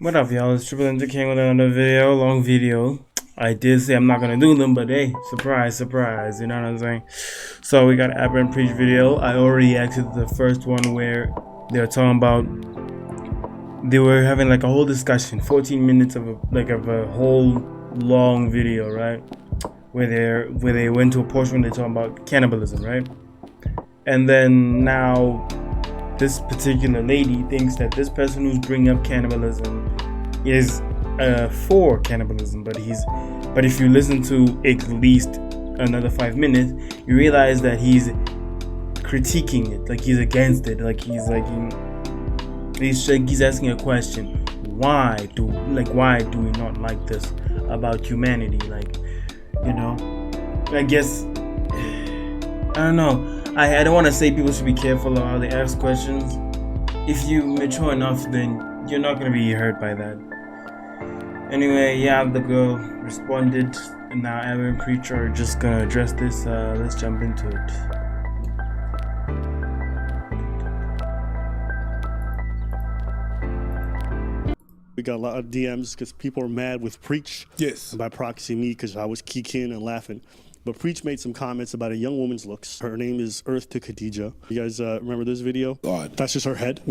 What up, y'all? It's Triple Ninja King with another video, long video. I did say I'm not gonna do them, but hey, surprise, surprise, you know what I'm saying? So we got an Aberrant Preach video. I already acted the first one where they were talking about, they were having like a whole discussion, 14 minutes of a whole long video, right? Where they went to a portion where they talking about cannibalism, right? And then now this particular lady thinks that this person who's bringing up cannibalism is for cannibalism, but if you listen to at least another 5 minutes, you realize that he's critiquing it, like he's against it, like he's asking a question: why do we not like this about humanity? Like, you know, I guess I don't know. I don't want to say people should be careful of how they ask questions. If you mature enough, then you're not going to be hurt by that. Anyway, yeah, the girl responded, and now Aberrant Preach are just going to address this. Let's jump into it. We got a lot of DMs because people are mad with Preach. Yes. And by proxy, me, because I was kicking and laughing. But Preach made some comments about a young woman's looks. Her name is Earth to Khadija. You guys remember this video? God. That's just her head.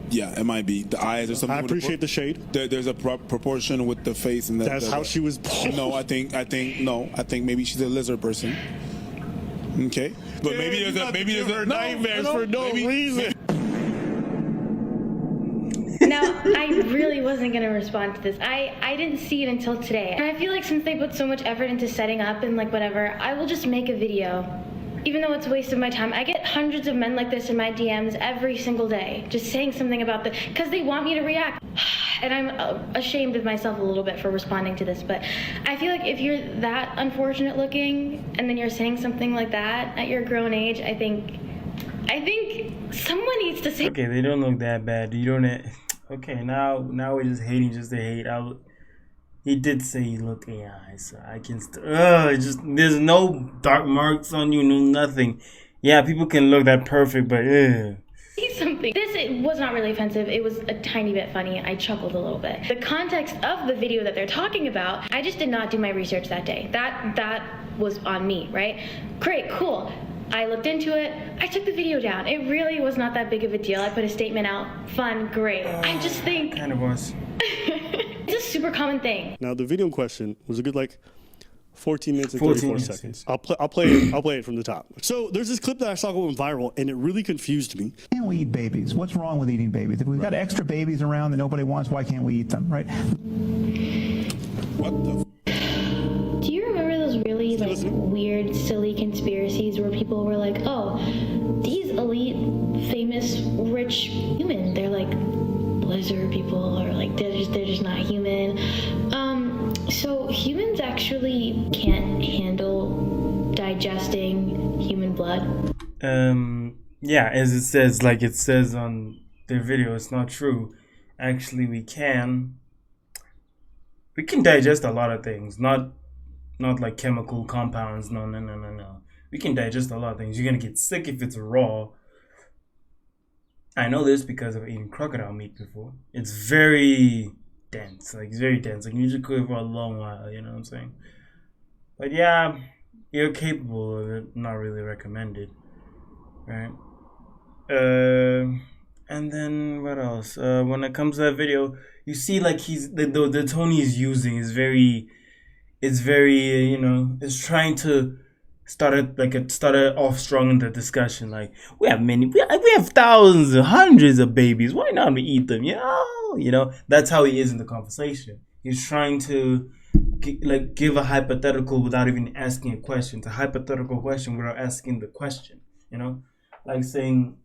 Yeah, it might be the eyes or something. I appreciate the shade. There's a proportion with the face and that's how she was born. No, I think maybe she's a lizard person. Okay, but maybe there's a nightmares for no reason. Now, I really wasn't going to respond to this. I didn't see it until today. And I feel like since they put so much effort into setting up and like whatever, I will just make a video. Even though it's a waste of my time. I get hundreds of men like this in my DMs every single day, just saying something about because they want me to react. And I'm ashamed of myself a little bit for responding to this, but I feel like if you're that unfortunate looking and then you're saying something like that at your grown age, I think someone needs to say. Okay, they don't look that bad. You don't. Okay, now we're just hating just to hate. He did say he looked AI, so I can there's no dark marks on you, no nothing. Yeah, people can look that perfect, but Something. It was not really offensive. It was a tiny bit funny. I chuckled a little bit. The context of the video that they're talking about, I just did not do my research that day. That was on me, right? Great, cool. I looked into it. I took the video down. It really was not that big of a deal. I put a statement out. Fun, great. I just think kind of was. It's a super common thing. Now the video in question was a good 14 minutes and 34 seconds. I'll play it from the top. So there's this clip that I saw going viral, and it really confused me. Can't we eat babies? What's wrong with eating babies? If we've got extra babies around that nobody wants, why can't we eat them, right? What the? Do you remember those really weird, silly conspiracies where people were like, "Oh, these elite, famous, rich human, they're like lizard people, or like they're just not human." So humans actually can't handle digesting human blood. Yeah, as it says on their video, it's not true. Actually, we can digest a lot of things, not like chemical compounds. No. We can digest a lot of things. You're gonna get sick if it's raw. I know this because of eating crocodile meat before. It's very dense, it's very dense. Like you usually cook it for a long while, you know what I'm saying? But yeah, you're capable of it. Not really recommended, right? And then what else? When it comes to that video, you see like the tone he's using is very, it's trying to started off strong in the discussion. Like we have thousands and hundreds of babies. Why not we eat them? You know that's how he is in the conversation. He's trying to give a hypothetical without even asking a question. It's a hypothetical question without asking the question. Like saying,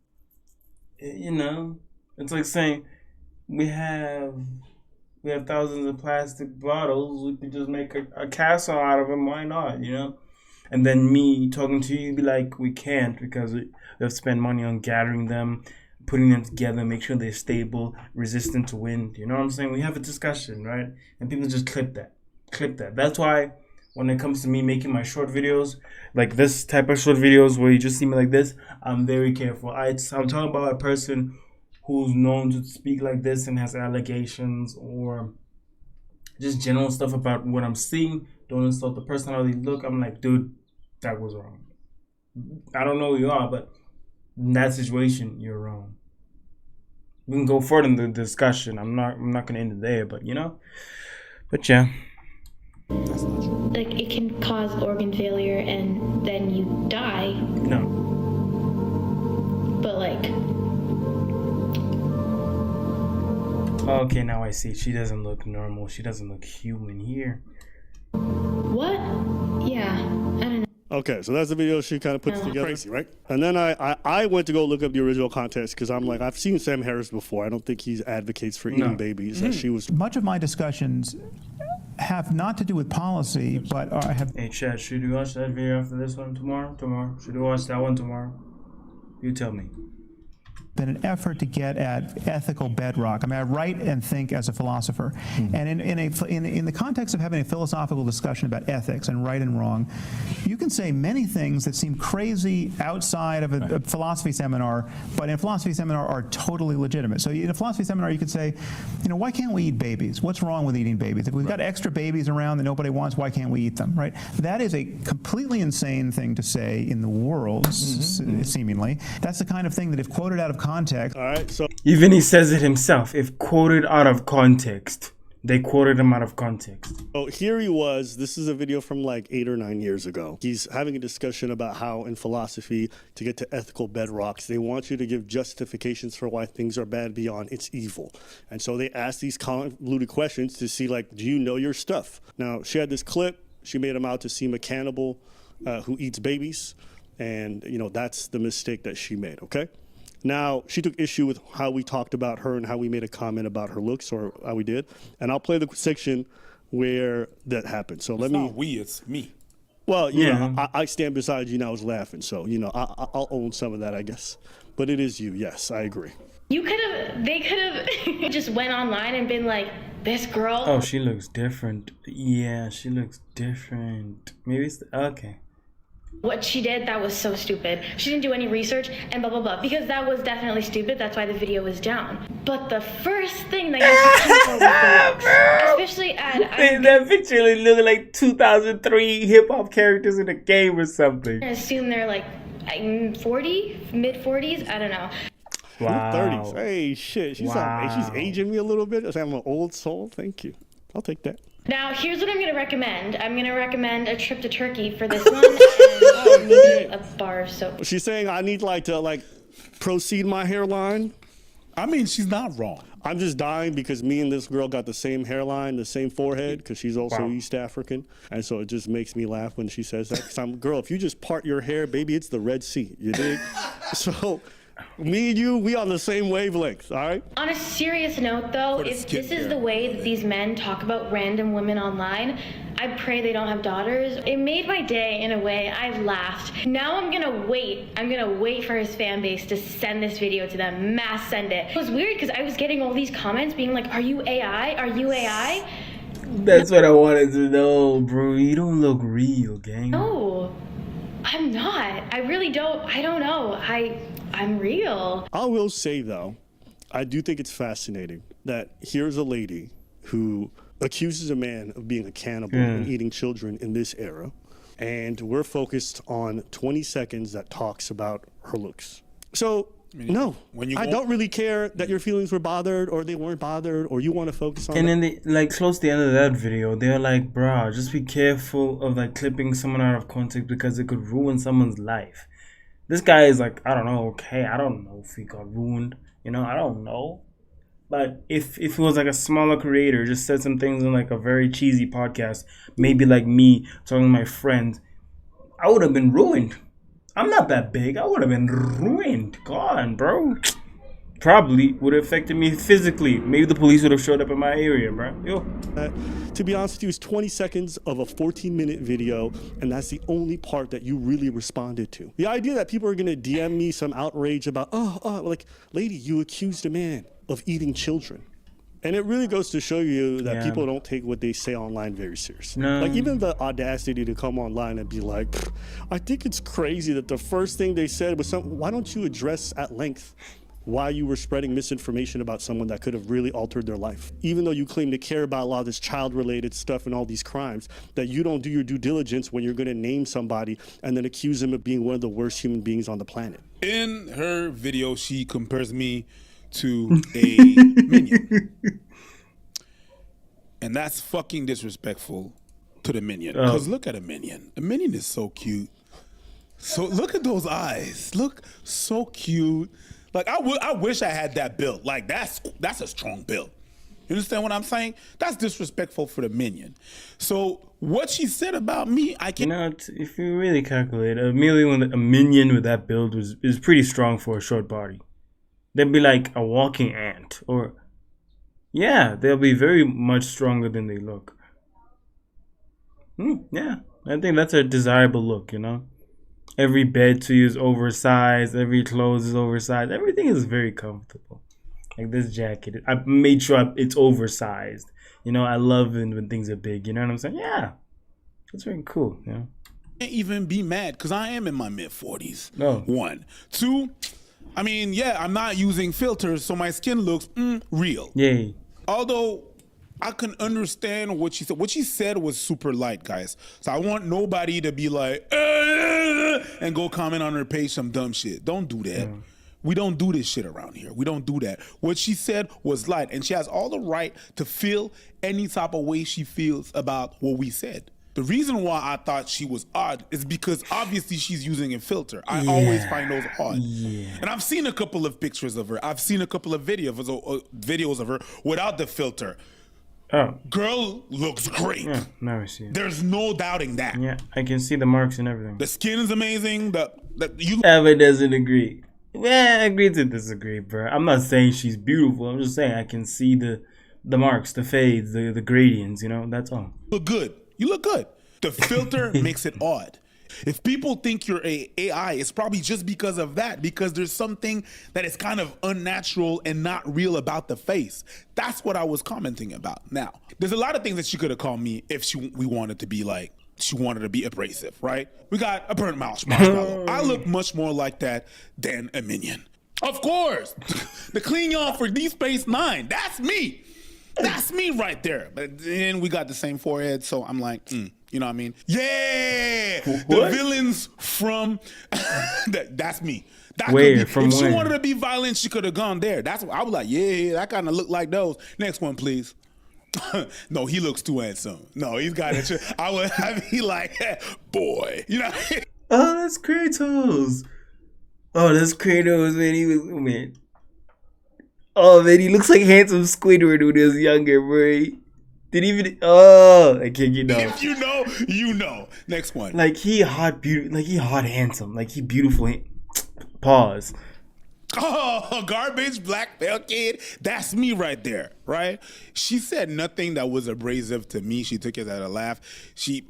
it's like saying we have thousands of plastic bottles. We could just make a castle out of them. Why not? And then me talking to you be like, we can't because we have to spend money on gathering them, putting them together, make sure they're stable, resistant to wind. You know what I'm saying? We have a discussion, right? And people just clip that. That's why when it comes to me making my short videos, like this type of short videos where you just see me like this, I'm very careful. I'm talking about a person who's known to speak like this and has allegations or just general stuff about what I'm seeing. Don't insult the person how they look. I'm like, dude, that was wrong. I don't know who you are, but in that situation, you're wrong. We can go further in the discussion. I'm not gonna end it there, but you know. But yeah. Like, it can cause organ failure and then you die. No. But like, Okay, now I see. She doesn't look normal. She doesn't look human here. what? Yeah, I don't know. Okay, so that's the video she kind of puts together. Crazy, right? And then I went to go look up the original context because I'm like, I've seen Sam Harris before. I don't think he advocates for eating babies. That she was. Much of my discussions have not to do with policy, but have. Hey, Chad, should we watch that video after this one tomorrow? Should we watch that one tomorrow? You tell me. Been an effort to get at ethical bedrock. I mean, I write and think as a philosopher, and in the context of having a philosophical discussion about ethics and right and wrong, you can say many things that seem crazy outside of a philosophy seminar, but in a philosophy seminar are totally legitimate. So in a philosophy seminar, you could say, you know, why can't we eat babies? What's wrong with eating babies? If we've got extra babies around that nobody wants, why can't we eat them? Right? That is a completely insane thing to say in the world, seemingly. That's the kind of thing that, if quoted out of context. All right, so Even he says it himself. If quoted out of context, they quoted him out of context. oh, here he was. This is a video from like 8 or 9 years ago. He's having a discussion about how in philosophy, to get to ethical bedrocks, they want you to give justifications for why things are bad beyond it's evil. And so they ask these convoluted questions to see, like, do you know your stuff? Now, she had this clip. She made him out to seem a cannibal who eats babies. And, you know, that's the mistake that she made, okay? Now, she took issue with how we talked about her and how we made a comment about her looks, or how we did. And I'll play the section where that happened. So let me. It's not we, it's me. Well, you know, I stand beside you and I was laughing. So, you know, I'll own some of that, I guess. But it is you. Yes, I agree. They could have just went online and been like, this girl. Oh, she looks different. Yeah, she looks different. Maybe it's okay. What she did, that was so stupid. She didn't do any research and blah, blah, blah. Because that was definitely stupid. That's why the video was down. But the first thing that you can for was especially at... That picture looking like 2003 hip-hop characters in a game or something. I assume they're like 40, mid-40s? I don't know. Wow. 30s. Hey, shit. She's aging me a little bit. I'm an old soul. Thank you. I'll take that. Now, here's what I'm going to recommend. I'm going to recommend a trip to Turkey for this one and maybe a bar of soap. She's saying I need to proceed my hairline. I mean, she's not wrong. I'm just dying because me and this girl got the same hairline, the same forehead, because she's also East African. And so it just makes me laugh when she says that. Because girl, if you just part your hair, baby, it's the Red Sea. You dig? So me and you, we on the same wavelength, all right? On a serious note, though, if this is the way that these men talk about random women online, I pray they don't have daughters. It made my day in a way. I laughed. Now I'm gonna wait. I'm gonna wait for his fan base to send this video to them. Mass send it. It was weird because I was getting all these comments being like, are you AI? Are you AI? That's what I wanted to know, bro. You don't look real, gang. No, I'm not. I really don't. I don't know. I'm real. I will say, though, I do think it's fascinating that here's a lady who accuses a man of being a cannibal and eating children in this era, and we're focused on 20 seconds that talks about her looks. So, no, I don't really care that your feelings were bothered or they weren't bothered or you want to focus on And then they, like, close to the end of that video, they're like, bruh, just be careful of, like, clipping someone out of context because it could ruin someone's life. This guy is like, I don't know, okay, I don't know if he got ruined, you know, I don't know. But if it was like a smaller creator, just said some things in like a very cheesy podcast, maybe like me talking to my friends, I would have been ruined. I'm not that big. I would have been ruined. Gone, bro. Probably would have affected me physically. Maybe the police would have showed up in my area, bro. Yo. To be honest with you, it's 20 seconds of a 14-minute video, and that's the only part that you really responded to. The idea that people are going to DM me some outrage about, like, lady, you accused a man of eating children. And it really goes to show you that people don't take what they say online very seriously. No. Like, even the audacity to come online and be like, I think it's crazy that the first thing they said was something, why don't you address at length why you were spreading misinformation about someone that could have really altered their life. Even though you claim to care about a lot of this child-related stuff and all these crimes, that you don't do your due diligence when you're going to name somebody and then accuse them of being one of the worst human beings on the planet. In her video, she compares me to a minion. And that's fucking disrespectful to the minion. Because look at a minion. A minion is so cute. So look at those eyes. Look, so cute. Like I wish I had that build. Like that's a strong build. You understand what I'm saying? That's disrespectful for the minion. So what she said about me, I can't. You know, if you really calculate, a minion with that build is pretty strong for a short body. They'd be like a walking ant, or yeah, they'll be very much stronger than they look. Yeah, I think that's a desirable look. You know, every bed to you is oversized, every clothes is oversized, everything is very comfortable. Like this jacket, I made sure it's oversized. You know, I love it when things are big. You know what I'm saying? Yeah, that's very cool. You know, can't even be mad because I am in my mid-40s. No. 1, 2. I mean, yeah, I'm not using filters, so my skin looks real. Yay. Although I can understand what she said. What she said was super light, guys. So I want nobody to be like, and go comment on her page some dumb shit. Don't do that. We don't do this shit around here. We don't do that. What she said was light, and she has all the right to feel any type of way she feels about what we said. The reason why I thought she was odd is because obviously she's using a filter. I always find those odd. And I've seen a couple of pictures of her. I've seen a couple of videos of her without the filter. Oh. Girl looks great. Yeah, never seen it. There's no doubting that. Yeah, I can see the marks and everything. The skin is amazing. Ever doesn't agree. Yeah, I agree to disagree, bro. I'm not saying she's beautiful. I'm just saying I can see the marks, the fades, the gradients, you know, that's all. Look good. You look good. The filter makes it odd. If people think you're a AI, it's probably just because of that, because there's something that is kind of unnatural and not real about the face. That's what I was commenting about. Now, there's a lot of things that she could have called me if we wanted to be like, she wanted to be abrasive, right? We got a burnt marshmallow. I look much more like that than a minion. Of course. The clean y'all for Deep Space Nine. That's me. That's me right there. But then we got the same forehead, so I'm like, you know what I mean? Yeah! What? The villains from... that's me. That Where? From if where? she wanted to be violent, she could have gone there. That's what I was like, yeah, that kind of look like those. Next one, please. No, he looks too handsome. No, he's got it. I would have be like, boy. You know? Oh, that's Kratos. Oh, that's Kratos, man. He was, man. Oh, man, he looks like handsome Squidward when he was younger, bro. Did even, I can't get down. If you know, you know. Next one. Like, he hot, handsome. Like, he beautiful. Pause. Oh, garbage, black pale kid. That's me right there, right? She said nothing that was abrasive to me. She took it as a laugh. She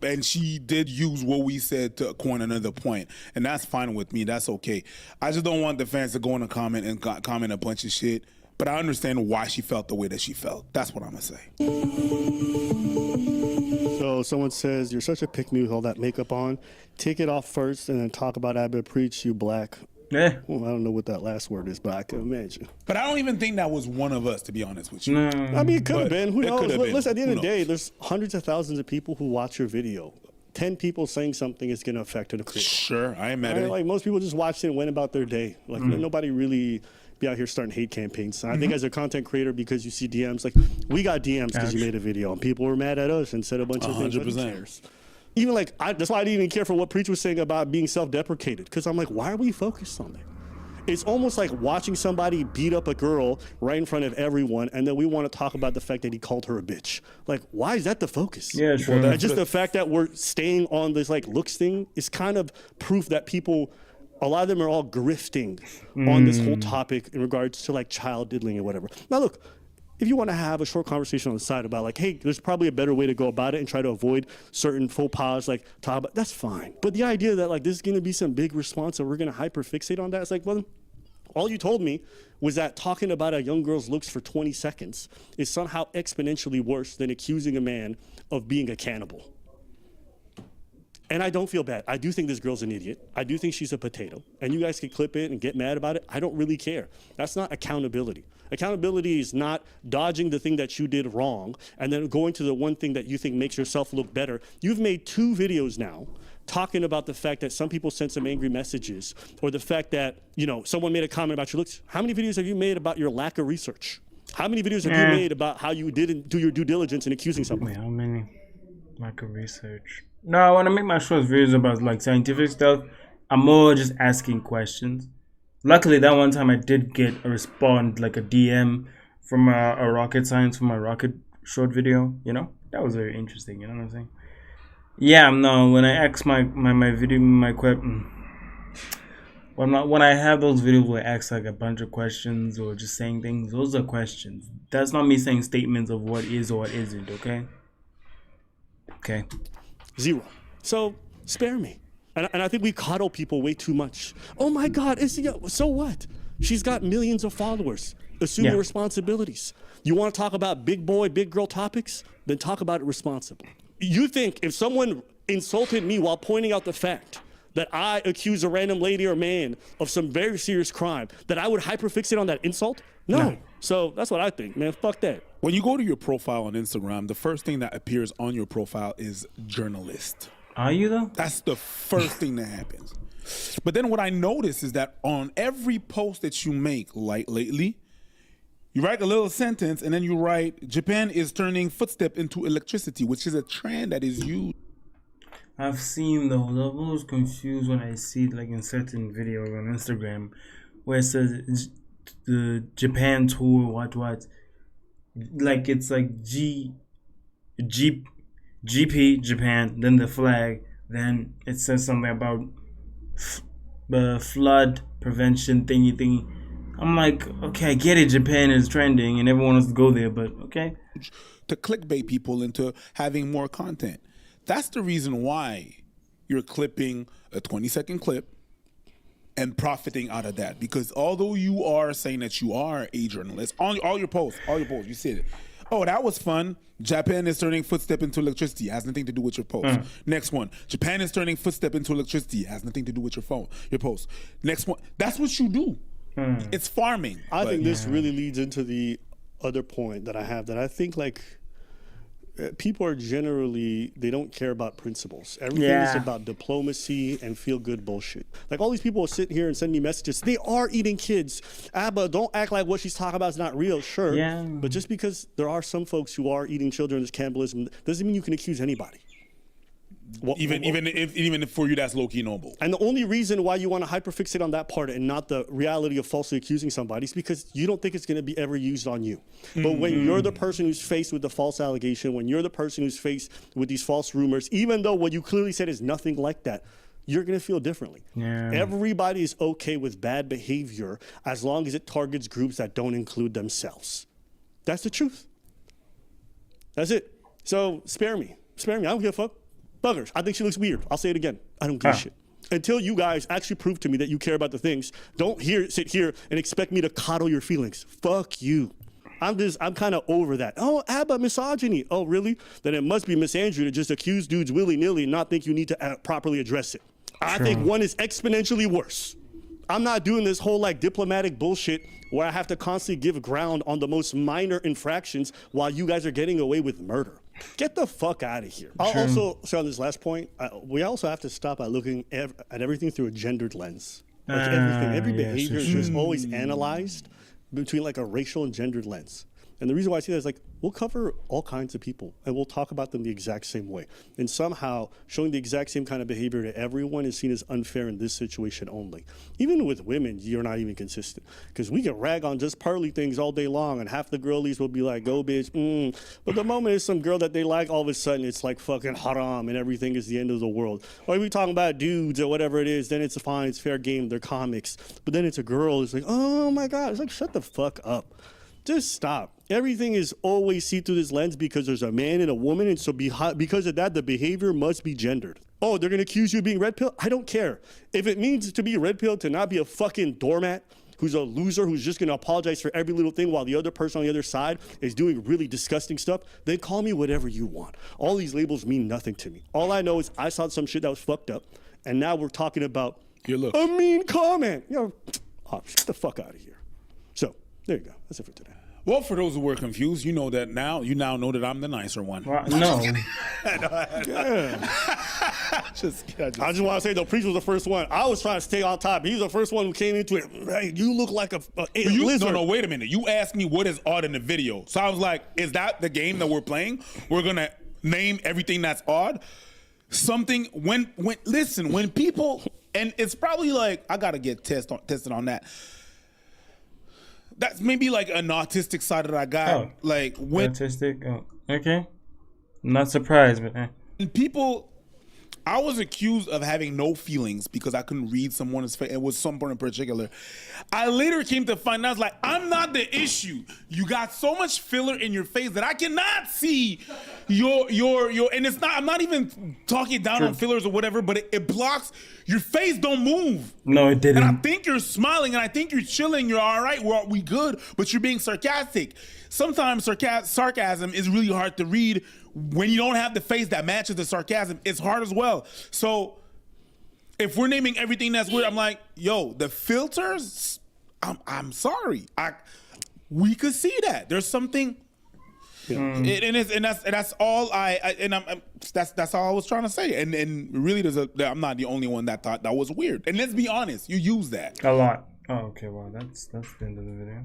did use what we said to coin another point, and that's fine with me. That's okay. I just don't want the fans to go in a comment and comment a bunch of shit. But I understand why she felt the way that she felt. That's what I'm gonna say. So someone says, you're such a pick-me with all that makeup on. Take it off first and then talk about Abba Preach, you black. Yeah. Well, I don't know what that last word is, but I can imagine. But I don't even think that was one of us, to be honest with you. No. I mean, it could have been. Who knows? Listen, at the end of the day, knows? there's hundreds of thousands of people who watch your video. 10 people saying something is going to affect an creator. Sure, I am mad Right? at it. Like, most people just watched it and went about their day. Like, nobody really be out here starting hate campaigns. I think as a content creator, because you see DMs, like, we got DMs because you made a video, and people were mad at us and said a bunch of things. 100%. Even like, that's why I didn't even care for what Preach was saying about being self-deprecated, because I'm like, why are we focused on that? It's almost like watching somebody beat up a girl right in front of everyone, and then we want to talk about the fact that he called her a bitch. Like, why is that the focus? Yeah, true. And just the fact that we're staying on this like looks thing is kind of proof that people, a lot of them are all grifting on this whole topic in regards to like child diddling or whatever. Now look, if you want to have a short conversation on the side about like, hey, there's probably a better way to go about it and try to avoid certain faux pas, like talk about, that's fine. But the idea that like this is going to be some big response and we're going to hyperfixate on that, it's like, well, all you told me was that talking about a young girl's looks for 20 seconds is somehow exponentially worse than accusing a man of being a cannibal. And I don't feel bad. I do think this girl's an idiot. I do think she's a potato. And you guys can clip it and get mad about it. I don't really care. That's not accountability. Accountability is not dodging the thing that you did wrong and then going to the one thing that you think makes yourself look better. You've made 2 videos now talking about the fact that some people sent some angry messages, or the fact that, you know, someone made a comment about your looks. How many videos have you made about your lack of research? How many videos have you made about how you didn't do your due diligence in accusing someone? Wait, how many? Lack of research. No, I want to make my short videos about like scientific stuff. I'm more just asking questions. Luckily, that one time I did get a response, like a DM from a rocket science for my rocket short video. You know, that was very interesting. You know what I'm saying? Yeah, no. When I ask when I have those videos where I ask like a bunch of questions or just saying things, those are questions. That's not me saying statements of what is or what isn't. Okay. Okay. 0. So spare me. And I think we coddle people way too much. Oh my God, so what? She's got millions of followers. Assume your responsibilities. You want to talk about big boy, big girl topics? Then talk about it responsibly. You think if someone insulted me while pointing out the fact that I accuse a random lady or man of some very serious crime, that I would hyperfixate on that insult? No. So that's what I think, man. Fuck that. When you go to your profile on Instagram, the first thing that appears on your profile is journalist. Are you though? That's the first thing that happens. But then what I notice is that on every post that you make, like lately, you write a little sentence and then you write, Japan is turning footstep into electricity, which is a trend that is used. I've seen those. I'm always confused when I see it, like in certain videos on Instagram where it says the Japan tour, what, like it's like GP Japan, then the flag, then it says something about the flood prevention thingy. I'm like, okay, I get it, Japan is trending and everyone wants to go there, but okay. To clickbait people into having more content. That's the reason why you're clipping a 20-second clip and profiting out of that. Because although you are saying that you are a journalist, all your posts, you said it. Oh, that was fun. Japan is turning footstep into electricity. It has nothing to do with your post. Next one. Japan is turning footstep into electricity. It has nothing to do with your post. Next one. That's what you do. It's farming. I think this really leads into the other point that I have, that I think like people are generally, they don't care about principles. Everything is about diplomacy and feel-good bullshit. Like all these people will sit here and send me messages. They are eating kids. Abba, don't act like what she's talking about is not real. Sure. Yeah. But just because there are some folks who are eating children as cannibalism doesn't mean you can accuse anybody. Even if for you that's low-key noble. And the only reason why you want to hyperfixate on that part and not the reality of falsely accusing somebody is because you don't think it's going to be ever used on you. But when you're the person who's faced with the false allegation, when you're the person who's faced with these false rumors, even though what you clearly said is nothing like that, you're going to feel differently. Yeah. Everybody is okay with bad behavior as long as it targets groups that don't include themselves. That's the truth. That's it. So spare me. I don't give a fuck. Buggers, I think she looks weird. I'll say it again. I don't give a shit. Until you guys actually prove to me that you care about the things, don't sit here and expect me to coddle your feelings. Fuck you. I'm kind of over that. Oh, Abba, misogyny. Oh, really? Then it must be Miss Andrew to just accuse dudes willy-nilly and not think you need to properly address it. I think one is exponentially worse. I'm not doing this whole like diplomatic bullshit where I have to constantly give ground on the most minor infractions while you guys are getting away with murder. Get the fuck out of here. I'll also say on this last point, we also have to stop at looking at everything through a gendered lens. Like every behavior is just always analyzed between like a racial and gendered lens. And the reason why I see that is like, we'll cover all kinds of people and we'll talk about them the exact same way. And somehow showing the exact same kind of behavior to everyone is seen as unfair in this situation only. Even with women, you're not even consistent. Because we can rag on just pearly things all day long and half the girlies will be like, go bitch, But the moment it's some girl that they like, all of a sudden it's like fucking haram and everything is the end of the world. Or if we talking about dudes or whatever it is, then it's fine, it's fair game, they're comics. But then it's a girl, it's like, oh my God, it's like, shut the fuck up. Just stop. Everything is always seen through this lens because there's a man and a woman, and so because of that, the behavior must be gendered. Oh, they're going to accuse you of being red pill? I don't care. If it means to be red pill to not be a fucking doormat, who's a loser, who's just gonna apologize for every little thing while the other person on the other side is doing really disgusting stuff, then call me whatever you want. All these labels mean nothing to me. All I know is I saw some shit that was fucked up, and now we're talking about a mean comment. Oh, get the fuck out of here. So, there you go. That's it for today. Well, for those who were confused, you know that now. You now know that I'm the nicer one. Well, no. I just want to say, though, Preach was the first one. I was trying to stay on top. He was the first one who came into it. Hey, you look like a lizard. No, wait a minute. You asked me what is odd in the video. So I was like, is that the game that we're playing? We're going to name everything that's odd? Something, when people, and it's probably like, I got to get tested on that. That's maybe like an autistic side that I got. Oh, like when autistic? Oh, okay. I'm not surprised, but people, I was accused of having no feelings because I couldn't read someone's face. It was someone in particular. I later came to find out, like, I'm not the issue. You got so much filler in your face that I cannot see your and it's not, I'm not even talking down on fillers or whatever, but it blocks, your face don't move. no, it didn't. And I think you're smiling and I think you're chilling, you're all right, we good, but you're being sarcastic. Sometimes sarcasm is really hard to read when you don't have the face that matches the sarcasm. It's hard as well. So if we're naming everything that's weird, I'm like, yo, the filters, I'm sorry. We could see that. There's something, and that's all that's all I was trying to say. And really, I'm not the only one that thought that was weird. And let's be honest, you use that a lot. Oh, okay. Well, that's the end of the video.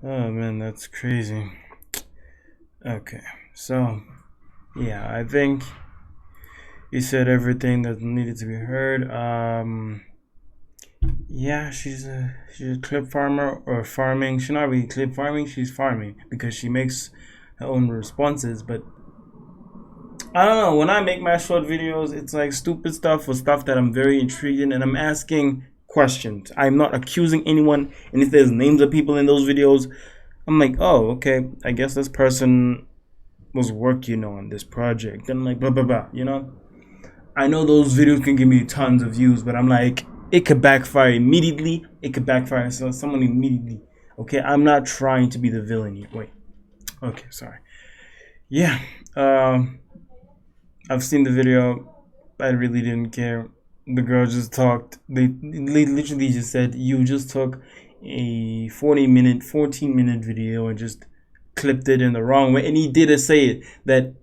Oh man, that's crazy. Okay, so yeah, I think you said everything that needed to be heard. Yeah, she's a clip farmer or farming. She's not really clip farming. She's farming because she makes her own responses. But I don't know. When I make my short videos, it's like stupid stuff or stuff that I'm very intrigued in, and I'm asking questions. I'm not accusing anyone. And if there's names of people in those videos, I'm like, oh, okay. I guess this person was working on this project. And I'm like, blah blah blah. You know. I know those videos can give me tons of views, but I'm like, it could backfire immediately. It could backfire someone immediately. Okay, I'm not trying to be the villain here. Wait. Okay, sorry. Yeah. I've seen the video. I really didn't care. The girl just talked. They literally just said, you just took a 14-minute video and just clipped it in the wrong way. And he did say it, that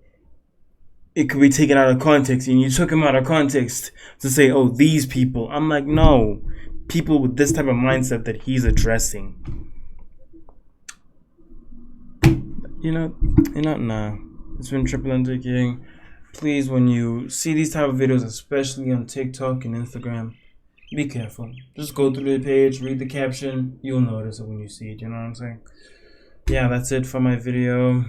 it could be taken out of context, and you took him out of context to say, oh, these people. I'm like, no, people with this type of mindset that he's addressing. Nah. It's been Triple M King. Please, when you see these type of videos, especially on TikTok and Instagram, be careful. Just go through the page, read the caption. You'll notice it when you see it. You know what I'm saying? Yeah, that's it for my video.